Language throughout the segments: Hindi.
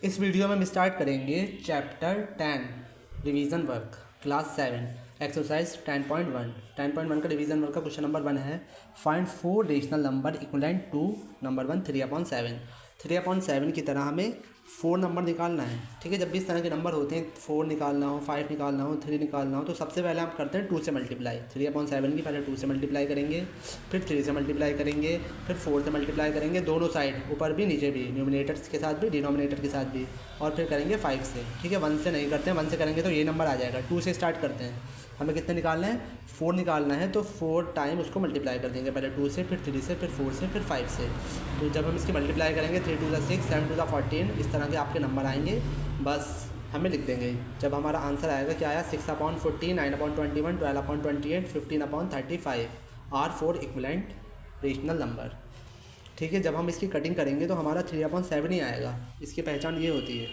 इस वीडियो में हम स्टार्ट करेंगे chapter 10 revision work class 7 exercise 10.1 का रिवीजन वर्क का क्वेश्चन नंबर 1 है। Find 4 rational number equivalent to number 1 3/7। 3/7 की तरह हमें 4 नंबर निकालना है। ठीक है, जब भी इस तरह के नंबर होते हैं 4 निकालना हो, 5 निकालना हो, 3 निकालना हो, तो सबसे पहले हम करते हैं 2 से मल्टीप्लाई। 3/7 की पहले 2 से मल्टीप्लाई करेंगे, फिर 3 से मल्टीप्लाई करेंगे, फिर 4 से मल्टीप्लाई करेंगे, दोनों साइड ऊपर भी नीचे भी, न्यूमिनेटर्स के साथ भी डिनोमिनेटर के साथ भी, और फिर करेंगे 5 से। ठीक है, 1 से नहीं करते हैं, 1 से करेंगे तो ये नंबर आ जाएगा। 2 से स्टार्ट करते हैं, हमें कितने निकालना है, 4 निकालना है, तो 4 टाइम उसको मल्टीप्लाई कर देंगे, पहले 2 से, फिर 3 से, फिर 4 से, फिर 5 से। तो जब हम इसकी मल्टीप्लाई करेंगे 3 2 6, 7 2 14, इस तरह के आपके नंबर आएंगे। बस हमें लिख देंगे जब हमारा आंसर आएगा, क्या आया, 6/14, 9/21, 12/28, 15/35 आर 4 इक्विवेलेंट रेशनल नंबर। ठीक है, जब हम इसकी कटिंग करेंगे तो हमारा 3/7 ही आएगा। इसकी पहचान ये होती है।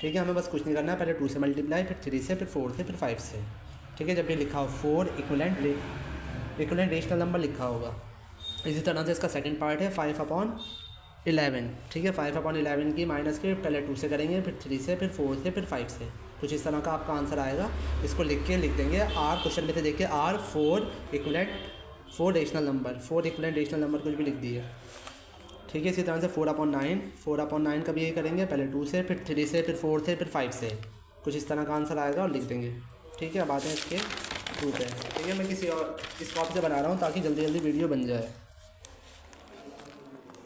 ठीक है, हमें बस कुछ नहीं करना है, पहले 2 से मल्टीप्लाई, फिर 3 से, फिर 4 से, फिर 5 से। ठीक है, जब ये लिखा हो 4 इक्विवेलेंट रेशनल नंबर लिखा होगा। इसी तरह से इसका सेकंड पार्ट है 5/11। ठीक है, 5/11 की माइनस के पहले 2 से करेंगे, फिर 3 से, फिर 4 से, फिर 5 से। कुछ इस तरह का आपका आंसर आएगा। इसको लिख देंगे आर, क्वेश्चन में से देखिए आर 4 रेशनल नंबर कुछ भी लिख दिए। ठीक है, इसी तरह से 4/9 का भी यही करेंगे, पहले 2 से, फिर 3 से, फिर 4 से, फिर 5 से। कुछ इस तरह का आंसर आएगा और लिख देंगे। ठीक है, अब आते हैं इसके टू पे। ठीक है, मैं किसी और इस कॉपी से बना रहा हूँ ताकि जल्दी जल्दी वीडियो बन जाए।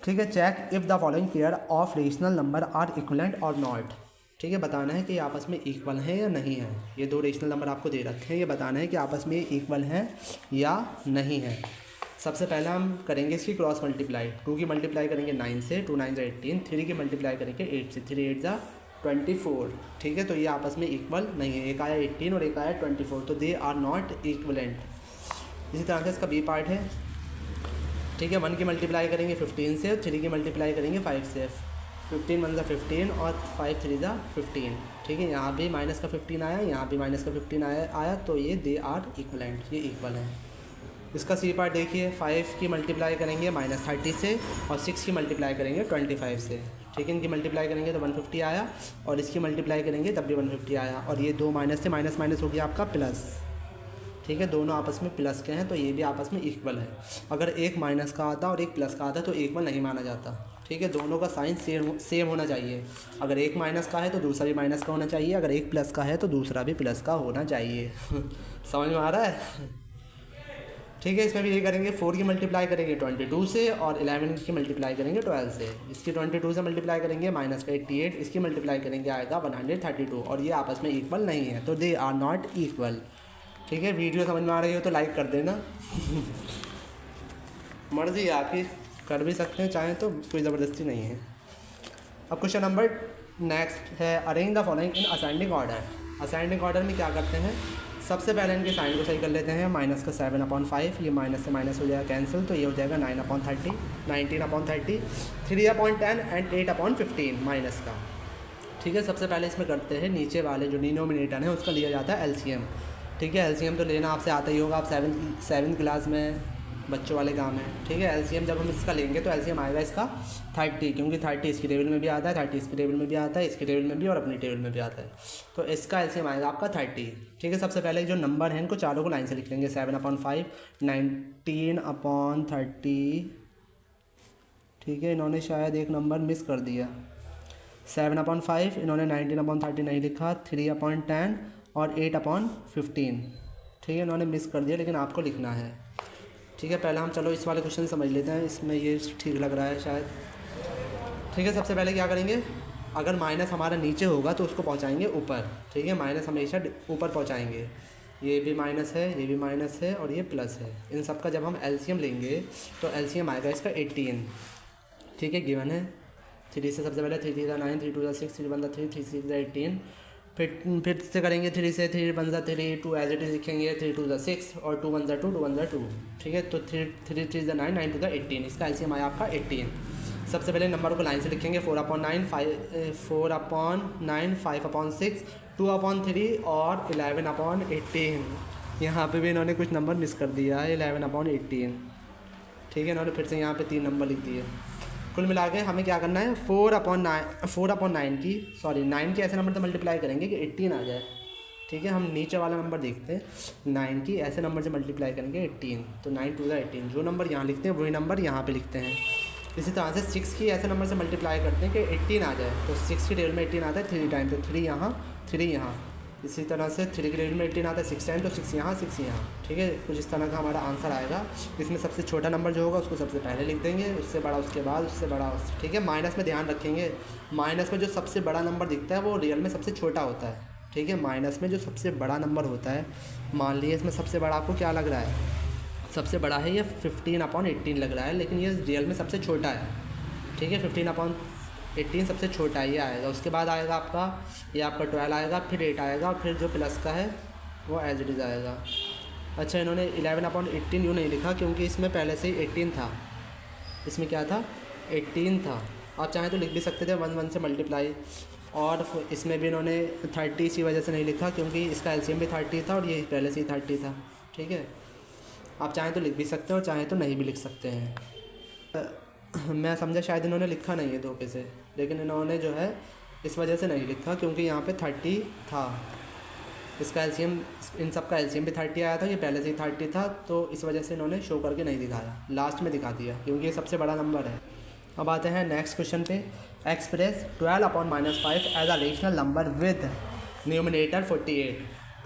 ठीक है, check if the following pair of rational number are equivalent और नॉट। ठीक है, बताना है कि आपस में इक्वल हैं या नहीं है। ये 2 रेशनल नंबर आपको दे रखे हैं, ये बताना है कि आपस में इक्वल हैं या नहीं है। सबसे पहले हम करेंगे इसकी क्रॉस मल्टीप्लाई। 2 की मल्टीप्लाई करेंगे 9 से, 2 9 18, 3 की मल्टीप्लाई करेंगे 8 से, 3 8 24। ठीक है, तो ये आपस में इक्वल नहीं है, एक आया 18 और एक आया 24, तो दे आर नॉट इक्वलेंट। इसी तरह से इसका बी पार्ट है। ठीक है, 1 की मल्टीप्लाई करेंगे 15 से, 3 की मल्टीप्लाई करेंगे 5 से। 15 1 15 और 5 3 15। ठीक है, यहाँ भी माइनस का 15 आया, यहाँ भी माइनस का 15 आया, तो ये दे आर इक्वलेंट, ये इक्वल है। इसका सी पार्ट देखिए, 5 की मल्टीप्लाई करेंगे -30 से, और 6 की मल्टीप्लाई करेंगे 25 से। ठीक है, इनकी मल्टीप्लाई करेंगे तो 150 आया, और इसकी मल्टीप्लाई करेंगे तब भी 150 आया, और ये 2 माइनस से माइनस माइनस हो गया आपका प्लस। ठीक है, दोनों आपस में प्लस के हैं, तो ये भी आपस में इक्वल है। अगर एक माइनस का आता और एक प्लस का आता तो इक्वल नहीं माना जाता। ठीक है, दोनों का साइन सेम होना चाहिए। अगर एक माइनस का है तो दूसरा भी माइनस का होना चाहिए, अगर एक प्लस का है तो दूसरा भी प्लस का होना चाहिए। समझ में आ रहा है? ठीक है, इसमें भी ये करेंगे, 4 की मल्टीप्लाई करेंगे 22 से, और 11 की मल्टीप्लाई करेंगे 12 से। इसकी 22 से मल्टीप्लाई करेंगे माइनस का 88, इसकी मल्टीप्लाई करेंगे आएगा 132, और ये आपस में इक्वल नहीं है, तो दे आर नॉट इक्वल। ठीक है, वीडियो समझ में आ रही हो तो लाइक कर देना। मर्जी आपकी, कर भी सकते हैं चाहें तो, कोई ज़बरदस्ती नहीं है। अब क्वेश्चन नंबर नेक्स्ट है, arrange the following in ascending order. Ascending order में क्या करते हैं, सबसे पहले इनके साइन को सही कर लेते हैं। माइनस का 7/5, ये माइनस से माइनस हो जाएगा कैंसिल, तो ये हो जाएगा 9/30, 19/30, 3/10 एंड 8/15 माइनस का। ठीक है, सबसे पहले इसमें करते हैं, नीचे वाले जो डिनोमिनेटर है उसका लिया जाता है एलसीएम। ठीक है, एलसीएम तो लेना आपसे आता ही होगा, आप 7th क्लास में बच्चों वाले काम है। ठीक है, एलसीएम जब हम इसका लेंगे तो एलसीएम आएगा इसका 30, क्योंकि 30 इसकी टेबल में भी आता है, 30 इसकी टेबल में भी आता है, इसकी टेबल में भी और अपनी टेबल में भी आता है, तो इसका एलसीएम आएगा आपका 30। ठीक है, सबसे पहले जो नंबर हैं इनको चारों को लाइन से लिख लेंगे, 7/5, 19/30। ठीक है, इन्होंने शायद एक नंबर मिस कर दिया, 7/5, इन्होंने 19/30 नहीं लिखा, 3/10 और 8/15। ठीक है, इन्होंने मिस कर दिया, लेकिन आपको लिखना है। ठीक है, पहले हम चलो इस वाले क्वेश्चन समझ लेते हैं, इसमें ये ठीक लग रहा है शायद। ठीक है, सबसे पहले क्या करेंगे, अगर माइनस हमारा नीचे होगा तो उसको पहुंचाएंगे ऊपर। ठीक है, माइनस हमेशा ऊपर पहुंचाएंगे। ये भी माइनस है, ये भी माइनस है, और ये प्लस है। इन सब का जब हम एलसीएम लेंगे तो एलसीएम आएगा इसका 18। ठीक है, गिवन है 3 से, सबसे पहले 3 3 9, 3 2 6, 3 1 3, 3 6 18। फिर से करेंगे 3 से, 3 1 3, 2 एज इट इज लिखेंगे, 3 2 6, और 2 1 2, 2 1 2। ठीक है, तो 3 3 9, 9 2 18, इसका एलसीएम आया आपका 18। सबसे पहले नंबर को लाइन से लिखेंगे, 4/9, 5/6, 2/3 और 11/18। यहाँ पे भी इन्होंने कुछ नंबर मिस कर दिया है, 11/18। ठीक है, इन्होंने फिर से यहाँ पे 3 नंबर लिख दिए। कुल मिला के हमें क्या करना है, 4/9 की, सॉरी 9 के ऐसे नंबर से मल्टीप्लाई करेंगे कि 18 आ जाए। ठीक है, हम नीचे वाला नंबर देखते हैं, 9 की ऐसे नंबर से मल्टीप्लाई करेंगे 18, तो 9 2 18, जो नंबर यहाँ लिखते हैं वही नंबर यहाँ पे लिखते हैं। इसी तरह से 6 की ऐसे नंबर से मल्टीप्लाई करते हैं कि 18 आ जाए, तो 6 की टेबल में 18 आता है 3 टाइम, तो 3 यहाँ 3 यहाँ। इसी तरह से 3 की टेबल में 18 आता है 6 टाइम, तो 6 यहाँ 6 यहाँ। ठीक है, कुछ इस तरह का हमारा आंसर आएगा। इसमें सबसे छोटा नंबर जो होगा उसको सबसे पहले लिख देंगे, उससे बड़ा उसके बाद, उससे बड़ा उससे। ठीक है, माइनस में ध्यान रखेंगे, माइनस में जो सबसे बड़ा नंबर दिखता है वो रियल में सबसे छोटा होता है। ठीक है, माइनस में जो सबसे बड़ा नंबर होता है, मान लीजिए इसमें सबसे बड़ा आपको क्या लग रहा है, सबसे बड़ा है ये 15/18 लग रहा है, लेकिन ये रियल में सबसे छोटा है। ठीक है, 15/18 सबसे छोटा ये आएगा। उसके बाद आएगा आपका, ये आपका 12 आएगा, फिर 8 आएगा, और फिर जो प्लस का है वो एज इट इज़ आएगा। अच्छा, इन्होंने 11/18 यूँ नहीं लिखा क्योंकि इसमें पहले से ही 18 था, इसमें क्या था 18 था। आप चाहें तो लिख भी सकते थे 1 से मल्टीप्लाई, और इसमें भी इन्होंने 30 इसी वजह से नहीं लिखा क्योंकि इसका एलसीएम भी 30 था और ये पहले से ही 30 था। ठीक है, आप चाहें तो लिख भी सकते हो, चाहें तो नहीं भी लिख सकते हैं। मैं समझा शायद इन्होंने लिखा नहीं है धोखे से, लेकिन इन्होंने जो है इस वजह से नहीं लिखा क्योंकि यहाँ पे 30 था, इसका एलसीएम, इन सब का एलसीएम भी 30 आया था, ये पहले से ही 30 था, तो इस वजह से इन्होंने शो करके नहीं दिखाया, लास्ट में दिखा दिया क्योंकि ये सबसे बड़ा नंबर है। अब आते हैं नेक्स्ट क्वेश्चन पे। Express 12/-5 as a rational number with numerator 48।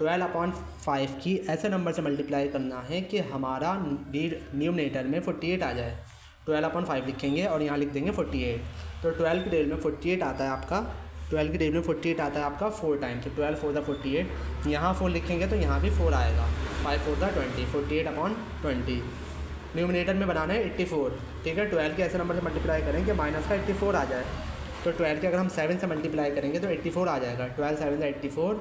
12/5 की ऐसे नंबर से मल्टीप्लाई करना है कि हमारा न्यूमिनेटर में 48 आ जाए। 12/5 लिखेंगे और यहाँ लिख देंगे 48, तो 12 की टेबल में 48 आता है आपका, 12 की टेबल में 48 आता है आपका 4 टाइम, तो 12 4 48, यहाँ 4 लिखेंगे तो यहाँ भी 4 आएगा, 5 4 20, 48/20। न्यूमिनेटर में बनाना है 84। ठीक है, 12 के ऐसे नंबर से मल्टीप्लाई करें कि माइनस का 84 आ जाए, तो 12 के अगर हम 7 से मल्टीप्लाई करेंगे तो 84 आ जाएगा, 12 7 से 84,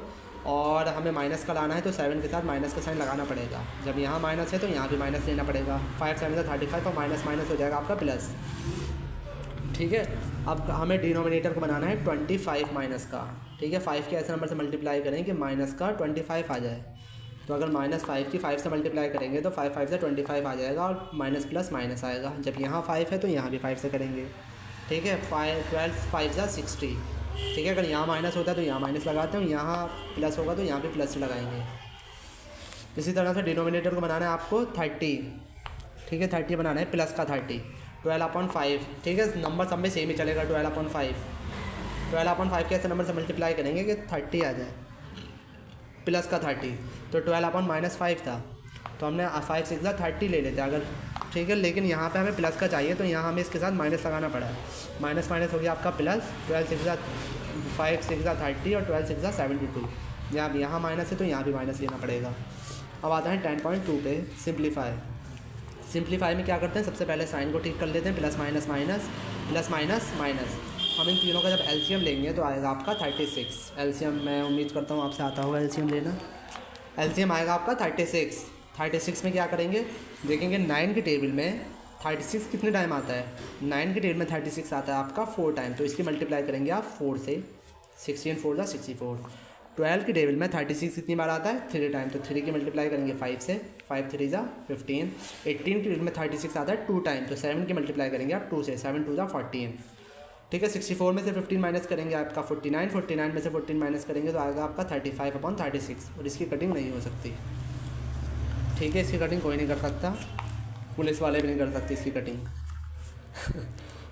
और हमें माइनस का लाना है तो 7 के साथ माइनस का साइन लगाना पड़ेगा। जब यहाँ माइनस है तो यहाँ भी माइनस लेना पड़ेगा, 5 7 से 35 और माइनस माइनस हो जाएगा आपका प्लस। ठीक है, अब हमें डिनोमिनेटर को बनाना है 25 माइनस का। ठीक है, 5 के ऐसे नंबर से मल्टीप्लाई करें कि माइनस का 25 आ जाए, तो अगर -5 की 5 से मल्टीप्लाई करेंगे तो 5 5 से 25 आ जाएगा, और माइनस प्लस माइनस आएगा। जब यहाँ 5 है तो यहाँ भी 5 से करेंगे। ठीक है, 12 5 जा 60। ठीक है, अगर यहाँ माइनस होता है तो यहाँ माइनस लगाते हैं, यहाँ प्लस होगा तो यहाँ भी प्लस लगाएंगे। इसी तरह से डिनोमिनेटर को बनाना है आपको 30। ठीक है, 30 बनाना है, प्लस का 30, 12/5। ठीक है, नंबर सब में सेम ही चलेगा, 12/5। 12/5 के ऐसे नंबर से मल्टीप्लाई करेंगे कि 30 आ जाए, प्लस का 30, तो 12/-5 था, तो हमने 5 6 30 ले लेते अगर। ठीक है, लेकिन यहाँ पे हमें प्लस का चाहिए तो यहाँ हमें इसके साथ माइनस लगाना पड़ा है, माइनस माइनस हो गया आपका प्लस, 12 6 5 6 30 और 12 6 72। यहाँ माइनस है तो यहाँ भी माइनस लेना पड़ेगा। अब आता है 10.2 पे, सिंप्लीफाई में क्या करते हैं, सबसे पहले साइन को ठीक कर लेते हैं, plus minus minus, plus minus minus. हम इन तीनों का जब एलसीएम लेंगे तो आएगा आपका 36। एलसीएम मैं उम्मीद करता हूँ आपसे आता होगा एलसीएम लेना। एलसीएम आएगा आपका 36। 36 में क्या करेंगे, देखेंगे 9 की टेबल में 36 कितने टाइम आता है, 9 की टेबल में 36 आता है आपका 4 टाइम, तो इसकी मल्टीप्लाई करेंगे आप 4 से, 16 4 जा 64। 12 की टेबल में 36 कितनी बार आता है 3 टाइम, तो 3 की मल्टीप्लाई करेंगे 5 से, 5 3 जा 15। 18 की टेबल में 36 आता है 2 टाइम, तो 7 की मल्टीप्लाई करेंगे आप 2 से, 7 2 जा 14। ठीक है, 64 में से 15 माइनस करेंगे आपका 49, 49 में से 14 माइनस करेंगे तो आएगा आपका 35/36, और इसकी कटिंग नहीं हो सकती। ठीक है, इसकी कटिंग कोई नहीं कर सकता, पुलिस वाले भी नहीं कर सकते इसकी कटिंग।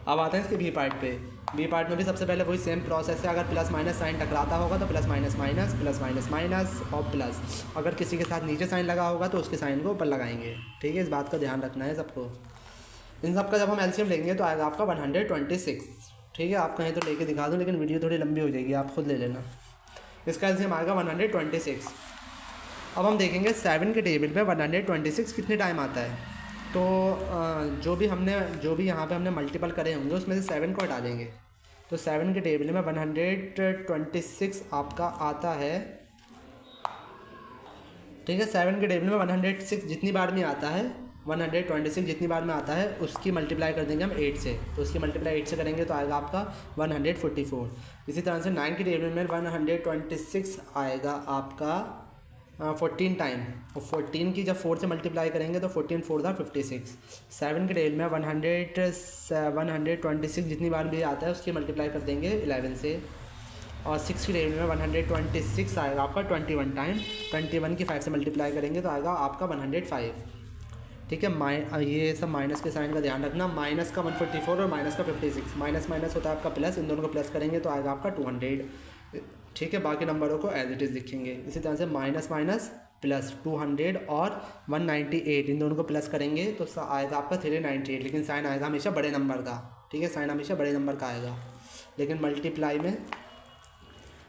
अब आते हैं इसके बी पार्ट पे। बी पार्ट में भी सबसे पहले वही सेम प्रोसेस है, अगर प्लस माइनस साइन टकराता होगा तो plus minus minus, plus minus minus और प्लस। अगर किसी के साथ नीचे साइन लगा होगा तो उसके साइन को ऊपर लगाएंगे। ठीक है, इस बात का ध्यान रखना है सबको। इन सब का जब हम एलसीएम लेंगे तो आएगा आपका 126। ठीक है, आप कहें तो लेके दिखा दूँ, लेकिन वीडियो थोड़ी लंबी हो जाएगी, आप खुद ले लेना। इसका एलसीएम आएगा 126। अब हम देखेंगे 7 के टेबल में 126 कितने टाइम आता है, तो जो भी यहाँ पे हमने मल्टीपल करे होंगे उसमें से 7 को हटा देंगे, तो 7 के टेबल में 126 आपका आता है। ठीक है, 7 के टेबल में 106 जितनी बार में आता है, 126 जितनी बार में आता है उसकी मल्टीप्लाई कर देंगे हम 8 से, तो उसकी मल्टीप्लाई 8 से करेंगे तो आएगा आपका 144। इसी तरह से 9 की टेबल में 126 आएगा आपका 14 टाइम, और 14 की जब 4 से मल्टीप्लाई करेंगे तो 14 4 था 56। 7 के टेल में 126 जितनी बार भी आता है उसकी मल्टीप्लाई कर देंगे 11 से, और 6 की टेल में 126 आएगा आपका 21 टाइम। 21 की 5 से मल्टीप्लाई करेंगे तो आएगा आपका 105। ठीक है, ये सब माइनस के साइन का ध्यान रखना। माइनस का 144 और माइनस का 56, माइनस माइनस होता है आपका प्लस, इन दोनों को प्लस करेंगे तो आएगा आपका 200। ठीक है, बाकी नंबरों को एज इट इज़ लिखेंगे। इसी तरह से माइनस माइनस प्लस 200 और 198, इन दोनों को प्लस करेंगे तो आएगा आपका 398, लेकिन साइन आएगा हमेशा बड़े नंबर का। ठीक है, साइन हमेशा बड़े नंबर का आएगा, लेकिन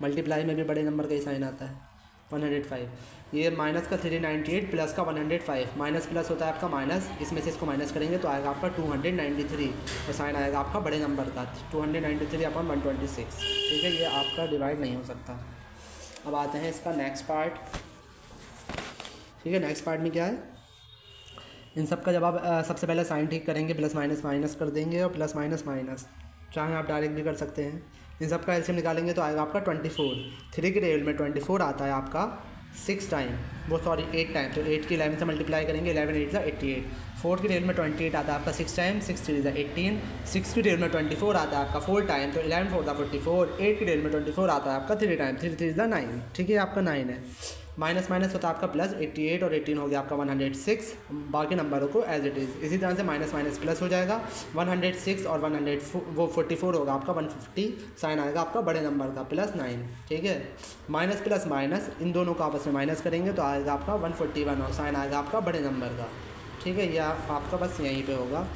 मल्टीप्लाई में भी बड़े नंबर का ही साइन आता है 105। ये माइनस का 398 प्लस का 105, माइनस प्लस होता है आपका माइनस, इसमें से इसको माइनस करेंगे तो आएगा आपका 293, और साइन आएगा आपका बड़े नंबर का 293/126। ठीक है, ये आपका डिवाइड नहीं हो सकता। अब आते हैं इसका नेक्स्ट पार्ट। ठीक है, नेक्स्ट पार्ट में क्या है, इन सब का जब आप सबसे पहले साइन ठीक करेंगे, प्लस माइनस माइनस कर देंगे और प्लस माइनस माइनस, चाहे आप डायरेक्ट भी कर सकते हैं। इन सब का एलसीएम निकालेंगे तो आएगा आपका 24। 3 के टेबल में 24 आता है आपका 8 टाइम, तो 8 की 11 से मल्टीप्लाई करेंगे, 11 8 88। 4 की टेबल में 28 आता है आपका 6 टाइम, 6 3 18। 6 की टेबल में 24 आता है आपका 4 टाइम, तो 11 4 44। 8 की टेबल में 24 आता है आपका 3 टाइम, 3 3 9। ठीक है, आपका 9 है। माइनस माइनस होता है आपका प्लस, 88 और 18 हो गया आपका 106। बाकी नंबरों को एज इट इज़। इसी तरह से माइनस माइनस प्लस हो जाएगा, 106 और 144 होगा आपका 150, साइन आएगा आपका बड़े नंबर का +9। ठीक है, माइनस प्लस माइनस इन दोनों को आपस में माइनस करेंगे तो आएगा आपका 141, और साइन आएगा आपका बड़े नंबर का। ठीक है, यह आपका बस यहीं पे होगा।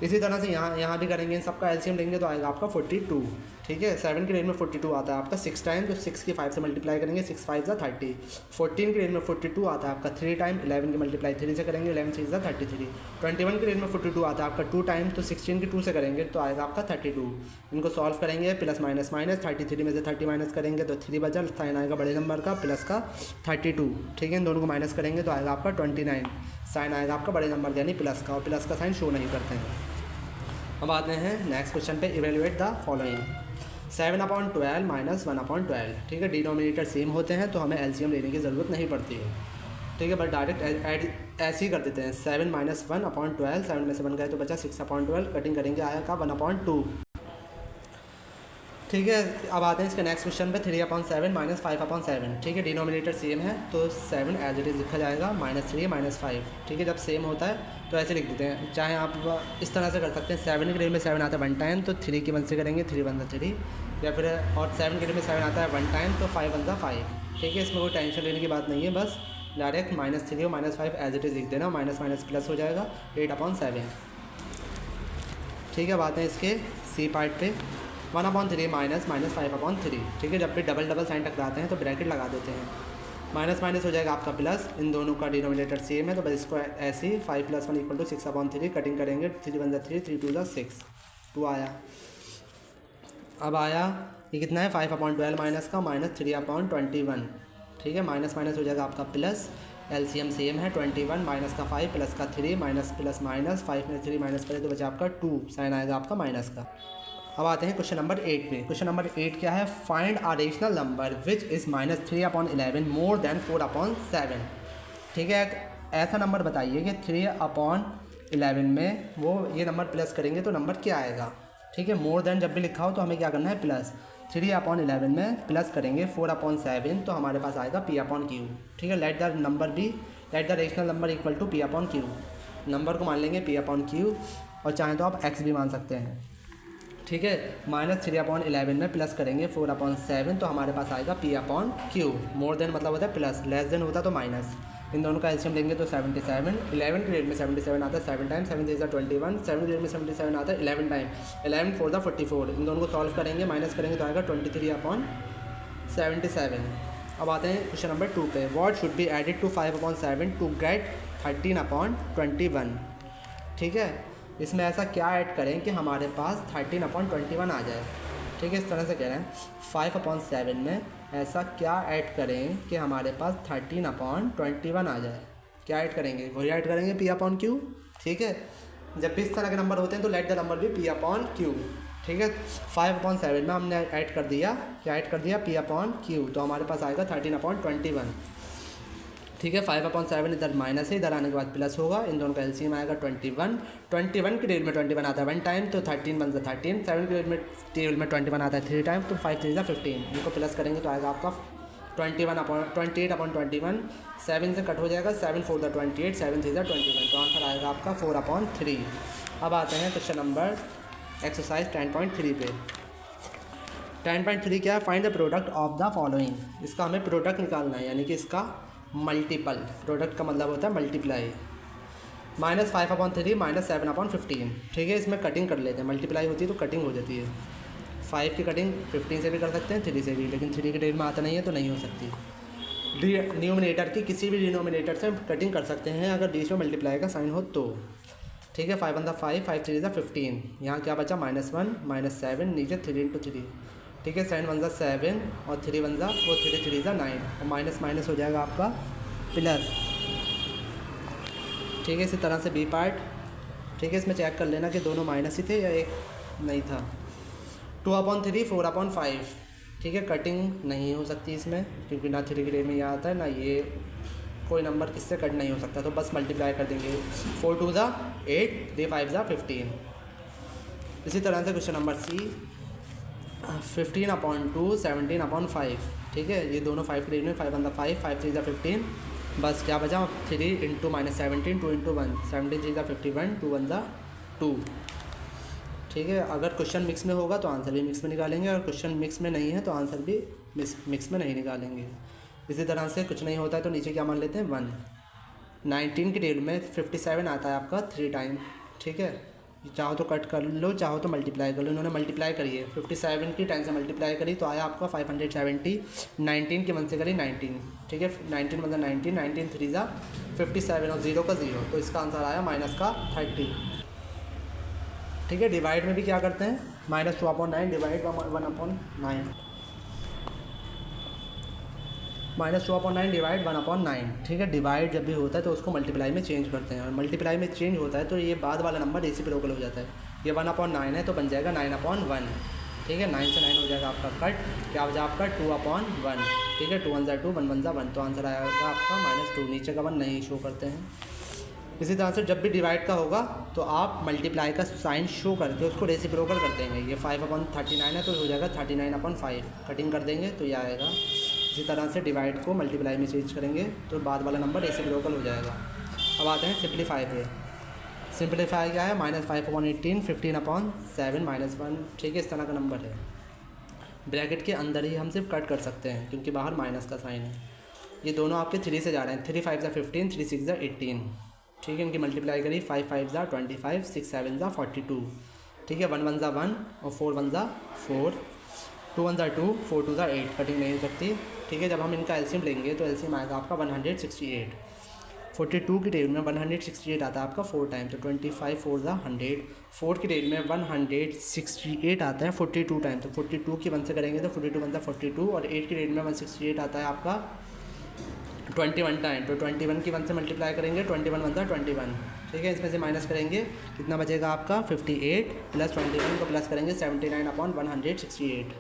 इसी तरह से यहाँ भी करेंगे, इन सबका एलसीएम लेंगे तो आएगा आपका 42। ठीक है, 7 के रेंज में 42 आता है आपका 6 टाइम, तो 6 की 5 से मल्टीप्लाई करेंगे, 6 5 ज़ा 30। 14 के रेंज में 42 आता है आपका 3 टाइम, 11 की मल्टीप्लाई 3 से करेंगे, 11 6 ज़ा 33। 21 के रेंज में 42 आता है आपका 2 टाइम, तो 16 की 2 से करेंगे तो आएगा आपका 32। इनको सॉल्व करेंगे, प्लस माइनस माइनस, 33 में से 30 माइनस करेंगे तो 3 बचा, साइन आएगा बड़े नंबर का प्लस का 32। ठीक है, इन दोनों को माइनस करेंगे तो आएगा आपका 29, साइन आएगा आपका बड़े नंबर यानी प्लस का, और प्लस का साइन शो नहीं करते हैं। अब आते हैं नेक्स्ट क्वेश्चन पे, इवेल्युएट द फॉलोइंग। 7/12 माइनस 1/12। ठीक है, डिनोमिनेटर सेम होते हैं तो हमें एलसीएम लेने की ज़रूरत नहीं पड़ती है। ठीक है, बट डायरेक्ट ऐसे ही कर देते हैं। 7 माइनस 1/12, 7 में से 1 गए तो बचा 6/12, कटिंग करेंगे आएगा 1/2। ठीक है, अब आते हैं इसके नेक्स्ट क्वेश्चन पे, 3/7 माइनस 5/7। ठीक है, डिनोमिनेटर सेम है तो 7 एज इट इज़ लिखा जाएगा, -3 -5। ठीक है, जब सेम होता है तो ऐसे लिख देते हैं, चाहे आप इस तरह से कर सकते हैं। 7 के रेंज में 7 आता है 1 टाइम, तो 3 की 1 से करेंगे, 3 1 3, या फिर और 7 के रेंज में 7 आता है 1 टाइम, तो 5 1 5। ठीक है, इसमें कोई टेंशन लेने की बात नहीं है, बस डायरेक्ट -3 और -5 एज इट इज़ लिख देना, माइनस माइनस प्लस हो जाएगा 8/7। ठीक है, बात है इसके सी पार्ट पे, 1/3 माइनस 5/3। ठीक है, जब भी डबल डबल साइन टकराते हैं तो ब्रैकेट लगा देते हैं, माइनस माइनस हो जाएगा आपका प्लस, इन दोनों का डिनोमिनेटर सेम है तो बस इसको ऐसे ही 5 + 1 = 6/3, कटिंग करेंगे, 3 1 3, 3 2 6, 2 आया। अब आया ये कितना है, 5/12 माइनस का -3/21। ठीक है, माइनस माइनस हो जाएगा आपका प्लस, एलसीएम सेम है, 21 माइनस का 5 प्लस का 3, माइनस प्लस माइनस, 5 में 3 माइनस करें तो बचा आपका 2, साइन आएगा आपका माइनस का। अब आते हैं क्वेश्चन नंबर 8 पे। क्वेश्चन नंबर 8 क्या है, find a rational number which is -3/11 more than 4/7। ठीक है, ऐसा नंबर बताइए कि 3/11 में वो ये नंबर प्लस करेंगे तो नंबर क्या आएगा। ठीक है, मोर देन जब भी लिखा हो तो हमें क्या करना है, प्लस। 3/11 में प्लस करेंगे 4/7 तो हमारे पास आएगा P/Q। ठीक है, let the rational number equal to P/Q। Number को मान लेंगे P/Q, और चाहें तो आप x भी मान सकते हैं। ठीक है, -3/11 में प्लस करेंगे 4/7 तो हमारे पास आएगा P/Q। मोर देन मतलब होता है प्लस, लेस देन होता तो माइनस। इन दोनों का एलसीएम लेंगे तो 77। 11 के रेट में 77 आता है 7 टाइम, 7 3 21। 7 के रेट में 77 आता है 11 टाइम, 11 4 44। इन दोनों को सॉल्व करेंगे, माइनस करेंगे तो आएगा 23/77। अब आते हैं क्वेश्चन नंबर 2 पे, what should be added to 5/7 to get 13/21। ठीक है, इसमें ऐसा क्या ऐड करें कि हमारे पास 13/21 आ जाए। ठीक है, इस तरह से कह रहे हैं 5/7 में ऐसा क्या ऐड करें कि हमारे पास 13/21 आ जाए। क्या ऐड करेंगे, वही ऐड करेंगे P/Q। ठीक है, जब भी इस तरह के नंबर होते हैं तो लेट द नंबर भी P/Q। ठीक है, 5/7 में हमने ऐड कर दिया, क्या ऐड कर दिया, P/Q, तो हमारे पास आएगा 13/21। ठीक है। 5/7 इधर माइनस है, इधर आने के बाद प्लस होगा, इन दोनों का एलसीएम आएगा 21। 21 की टेबल में 21 आता है 1 टाइम, तो 13 बन जाता 13। 7 की टेबल में 21 आता है 3 टाइम, तो 5 3 15। इनको प्लस करेंगे तो आएगा आपका 28/21। 7 से कट हो जाएगा, 7 4 28, 7 3 21, तो आंसर आएगा आपका 4/3। अब आते हैं क्वेश्चन नंबर एक्सरसाइज 10.3 पे। 10.3 क्या है? Find the product of the following. इसका हमें प्रोडक्ट निकालना है, यानी कि इसका मल्टीपल। प्रोडक्ट का मतलब होता है मल्टीप्लाई। -5/3 -7/15। ठीक है, इसमें कटिंग कर लेते हैं, मल्टीप्लाई होती है तो कटिंग हो जाती है। 5 की कटिंग 15 से भी कर सकते हैं, 3 से भी, लेकिन 3 के टेबल में आता नहीं है तो नहीं हो सकती। न्यूमिनेटर की किसी भी डिनोमिनेटर से कटिंग कर सकते हैं अगर बीच में मल्टीप्लाई का साइन हो तो। ठीक है, 5/5, 5 3 15। यहाँ क्या बचा? -1 -7, नीचे 3 × 3। ठीक है, 7 1 7 और 3 1 वो 3 3 9, और माइनस माइनस हो जाएगा आपका प्लस। ठीक है, इसी तरह से बी पार्ट। ठीक है, इसमें चेक कर लेना कि दोनों माइनस ही थे या एक नहीं था। 2/3 4/5। ठीक है, कटिंग नहीं हो सकती इसमें, क्योंकि ना 3 के में यहाँ आता है, ना ये कोई नंबर किससे कट नहीं हो सकता, तो बस मल्टीप्लाई कर देंगे। 4 2 8, 3 5 15। इसी तरह से क्वेश्चन नंबर सी, 15/2 17/5। ठीक है, ये दोनों 5 के में 5/5, 5 3 15। बस क्या बचा? 3 × -17, 2 × 1, 17 3 51, 2 1 2। ठीक है, अगर क्वेश्चन मिक्स में होगा तो आंसर भी मिक्स में निकालेंगे, और क्वेश्चन मिक्स में नहीं है तो आंसर भी मिक्स में नहीं निकालेंगे। इसी तरह से कुछ नहीं होता है तो नीचे क्या मान लेते हैं? 1। 19 की टेबल में 57 आता है आपका 3 टाइम। ठीक है, चाहो तो कट कर लो, चाहो तो मल्टीप्लाई कर लो। इन्होंने मल्टीप्लाई करी है, 57 की 10 से मल्टीप्लाई करी तो आया आपका 570। 19 के 1 से करी 19। ठीक है, 19 मतलब 19, 19 3 57 और 0 का 0, तो इसका आंसर आया -30। ठीक है, डिवाइड में भी क्या करते हैं? -2/9 डिवाइड 1/9। -2/9 डिवाइड 1/9। ठीक है, डिवाइड जब भी होता है तो उसको मल्टीप्लाई में चेंज करते हैं, और मल्टीप्लाई में चेंज होता है तो ये बाद वाला नंबर रेसिप्रोकल हो जाता है। ये 1/9 है तो बन जाएगा 9/1। ठीक है, 9 से 9 हो जाएगा आपका कट, क्या हो जाएगा आपका 2/1। ठीक है, 2 1 2, 1 1 1, तो आंसर आएगा आपका -2। नीचे का 1 नहीं शो करते हैं। इसी तरह से जब भी डिवाइड का होगा तो आप मल्टीप्लाई का साइन शो करके उसको रेसिप्रोकल कर देंगे। ये 5/39 है तो हो जाएगा 39/5। कटिंग कर देंगे तो ये आएगा। इसी तरह से डिवाइड को मल्टीप्लाई में चेंज करेंगे तो बाद वाला नंबर रेसिप्रोकल हो जाएगा। अब आते हैं सिंप्लीफाई पे। सिंप्लीफाई क्या है? -5/18, 15/7 -1। ठीक है, इस तरह का नंबर है। ब्रैकेट के अंदर ही हम सिर्फ कट कर सकते हैं क्योंकि बाहर माइनस का साइन है। ये दोनों आपके 3 से जा रहे हैं। 3 5 15, 3 6 18। ठीक है, इनकी मल्टीप्लाई करी 5 5 25, 6 7 42। ठीक है, 1 1 1 और 4 1 4, 2 1 2, 4 2 8। कटिंग नहीं हो सकती। ठीक है, जब हम इनका एलसीएम लेंगे तो एलसीएम आएगा आपका 168। 42 की टेबल में 168 आता है आपका 4 टाइम, तो 25 4 100। 4 की टेबल में 168 आता है 42 टाइम, तो 42 की 1 से करेंगे तो 42 1 42, और 8 की टेबल में 168 आता है आपका 21 टाइम, तो 21 की 1 से मल्टीप्लाई करेंगे 21 1 21। ठीक है, इसमें से माइनस करेंगे, कितना बचेगा आपका 58 प्लस 21 को प्लस करेंगे 79/168।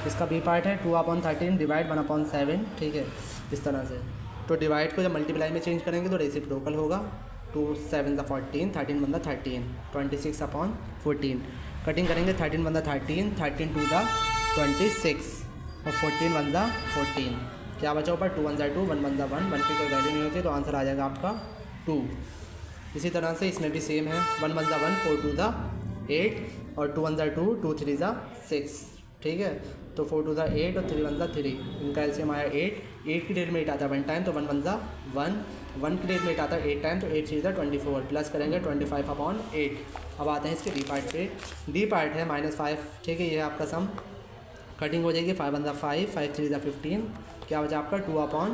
इसका बी पार्ट है 2/13 डिवाइड 1/7। ठीक है, इस तरह से। तो डिवाइड को जब मल्टीप्लाई में चेंज करेंगे तो रेसिप्रोकल होगा। 2 7 14, 13 1 13, 26/14। कटिंग करेंगे 13 1 13, 13 2 26 और 14 1 14। क्या बचा ऊपर? 2 1 2, 1 1 1, 1 की कोई वैल्यू नहीं होती तो आंसर आ जाएगा आपका 2। इसी तरह से इसमें भी सेम है। 1 1 1, 4 2 8 और 2 1 2, 2 3 6। ठीक है, तो 4 2 8 और 3 1 3। इनका एलसीएम आया 8। 8 की डेट में 8 आता है 1 टाइम, तो 1 1 1। 1 की डेट में 8 आता है 8 टाइम, तो 8 3 24 प्लस करेंगे 25/8। अब आते हैं इसके डी पार्ट पे। डी पार्ट है -5। ठीक है, ये आपका सम। कटिंग हो जाएगी 5 1 5, 5 3 15। क्या बचा आपका 2/3,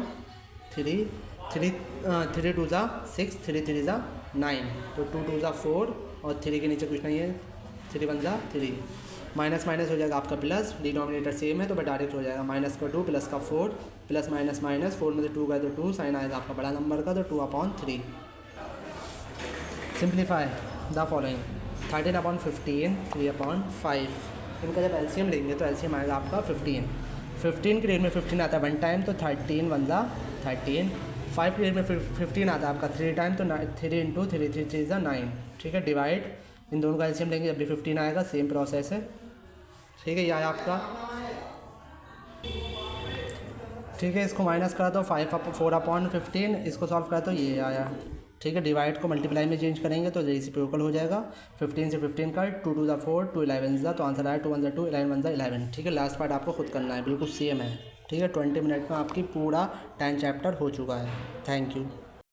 3 2 6, 3 3 9, तो 2 2 4 और 3 के नीचे कुछ नहीं है, 3 1 3। माइनस माइनस हो जाएगा आपका प्लस, डिनोमिनेटर सेम है तो डायरेक्ट हो जाएगा -2 प्लस का 4 प्लस माइनस माइनस 4 में से 2 गए तो 2, साइन आएगा आपका बड़ा नंबर का, तो 2/3। Simplify the following 13/15, 3/5। इनका जब एलसीएम लेंगे तो एलसीएम आएगा आपका 15। 15 की रेट में 15 आता है 1 टाइम, तो 13 वन ज़ा 13। 5 की रेट में 15 आता है आपका 3 टाइम, तो 3 इंटू 3 3 3 ज़ा 9। ठीक है, डिवाइड इन दोनों का एलसीएम लेंगे जब भी 15 आएगा, सेम प्रोसेस है। ठीक है, ये आया आपका। ठीक है, इसको माइनस करा तो 4/15, इसको सॉल्व करा तो ये आया। ठीक है, डिवाइड को मल्टीप्लाई में चेंज करेंगे तो रेसिप्रोकल हो जाएगा। 15 से 15 का 2 2 4, 2 11 तो आंसर आया 2 1 2, 11 1 11। ठीक है, लास्ट पार्ट आपको खुद करना है, बिल्कुल सेम है। ठीक है, 20 मिनट में आपकी पूरा 10 चैप्टर हो चुका है। Thank you.